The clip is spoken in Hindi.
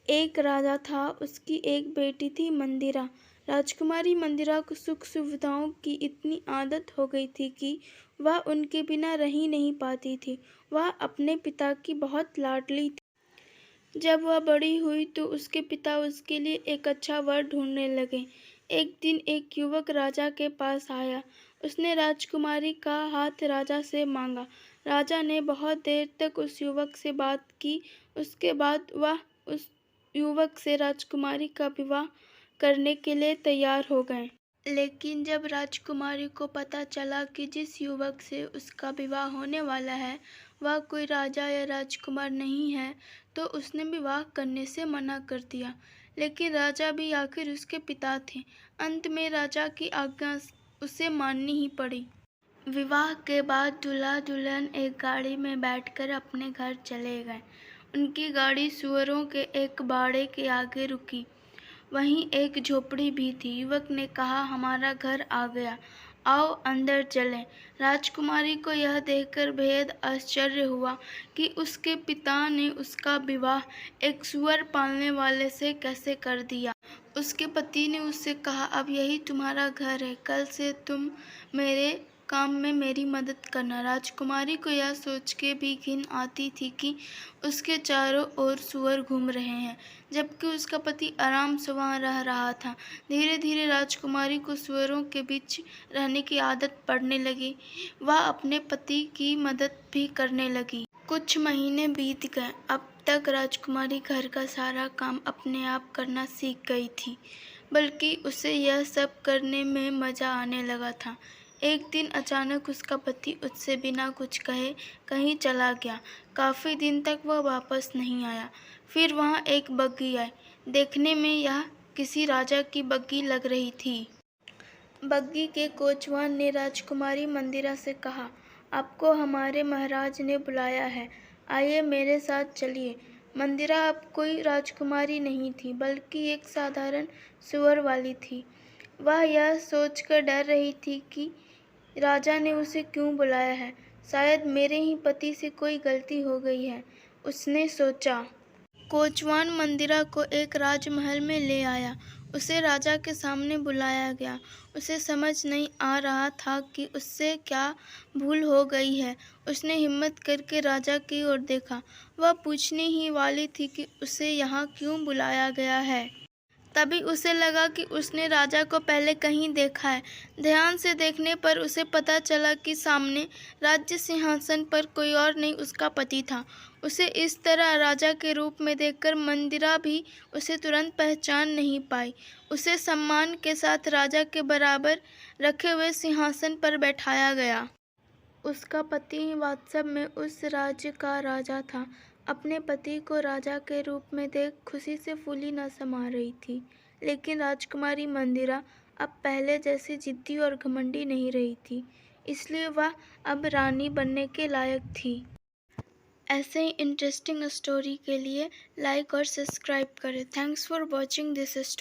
एक राजा था, उसकी एक बेटी थी मंदिरा। राजकुमारी मंदिरा को सुख सुविधाओं की इतनी आदत हो गई थी कि वह उनके बिना रह ही नहीं पाती थी। वह अपने पिता की बहुत लाडली थी। जब वह बड़ी हुई तो उसके पिता उसके लिए एक अच्छा वर ढूंढने लगे। एक दिन एक युवक राजा के पास आया। उसने राजकुमारी का हाथ राजा से मांगा। राजा ने बहुत देर तक उस युवक से बात की। उसके बाद वह उस युवक से राजकुमारी का विवाह करने के लिए तैयार हो गए। लेकिन जब राजकुमारी को पता चला कि जिस युवक से उसका विवाह होने वाला है वह कोई राजा या राजकुमार नहीं है, तो उसने विवाह करने से मना कर दिया। लेकिन राजा भी आखिर उसके पिता थे। अंत में राजा की आज्ञा उसे माननी ही पड़ी। विवाह के बाद दूल्हा दुल्हन एक गाड़ी में बैठकर अपने घर चले गए। उनकी गाड़ी सुअरों के एक बाड़े के आगे रुकी। वहीं एक झोपड़ी भी थी। युवक ने कहा, हमारा घर आ गया, आओ अंदर चलें। राजकुमारी को यह देखकर बेहद आश्चर्य हुआ कि उसके पिता ने उसका विवाह एक सुअर पालने वाले से कैसे कर दिया। उसके पति ने उससे कहा, अब यही तुम्हारा घर है, कल से तुम मेरे काम में मेरी मदद करना। राजकुमारी को यह सोच के भी घिन आती थी कि उसके चारों ओर सुअर घूम रहे हैं, जबकि उसका पति आराम से वहाँ रह रहा था। धीरे धीरे राजकुमारी को सुअरों के बीच रहने की आदत पड़ने लगी। वह अपने पति की मदद भी करने लगी। कुछ महीने बीत गए। अब तक राजकुमारी घर का सारा काम अपने आप करना सीख गई थी, बल्कि उसे यह सब करने में मज़ा आने लगा था। एक दिन अचानक उसका पति उससे बिना कुछ कहे कहीं चला गया। काफ़ी दिन तक वह वापस नहीं आया। फिर वहाँ एक बग्घी आई। देखने में यह किसी राजा की बग्घी लग रही थी। बग्घी के कोचवान ने राजकुमारी मंदिरा से कहा, आपको हमारे महाराज ने बुलाया है, आइए मेरे साथ चलिए। मंदिरा अब कोई राजकुमारी नहीं थी, बल्कि एक साधारण सुअर वाली थी। वह यह सोचकर डर रही थी कि राजा ने उसे क्यों बुलाया है। शायद मेरे ही पति से कोई गलती हो गई है, उसने सोचा। कोचवान मंदिरा को एक राजमहल में ले आया। उसे राजा के सामने बुलाया गया। उसे समझ नहीं आ रहा था कि उससे क्या भूल हो गई है। उसने हिम्मत करके राजा की ओर देखा। वह पूछने ही वाली थी कि उसे यहाँ क्यों बुलाया गया है। तभी उसे लगा कि उसने राजा को पहले कहीं देखा है। ध्यान से देखने पर उसे पता चला कि सामने राज्य सिंहासन पर कोई और नहीं, उसका पति था। उसे इस तरह राजा के रूप में देखकर मंदिरा भी उसे तुरंत पहचान नहीं पाई। उसे सम्मान के साथ राजा के बराबर रखे हुए सिंहासन पर बैठाया गया। उसका पति ही वास्तव में उस राज्य का राजा था। अपने पति को राजा के रूप में देख खुशी से फूली न समा रही थी। लेकिन राजकुमारी मंदिरा अब पहले जैसी जिद्दी और घमंडी नहीं रही थी, इसलिए वह अब रानी बनने के लायक थी। ऐसे ही इंटरेस्टिंग स्टोरी के लिए लाइक और सब्सक्राइब करें। Thanks for watching this story.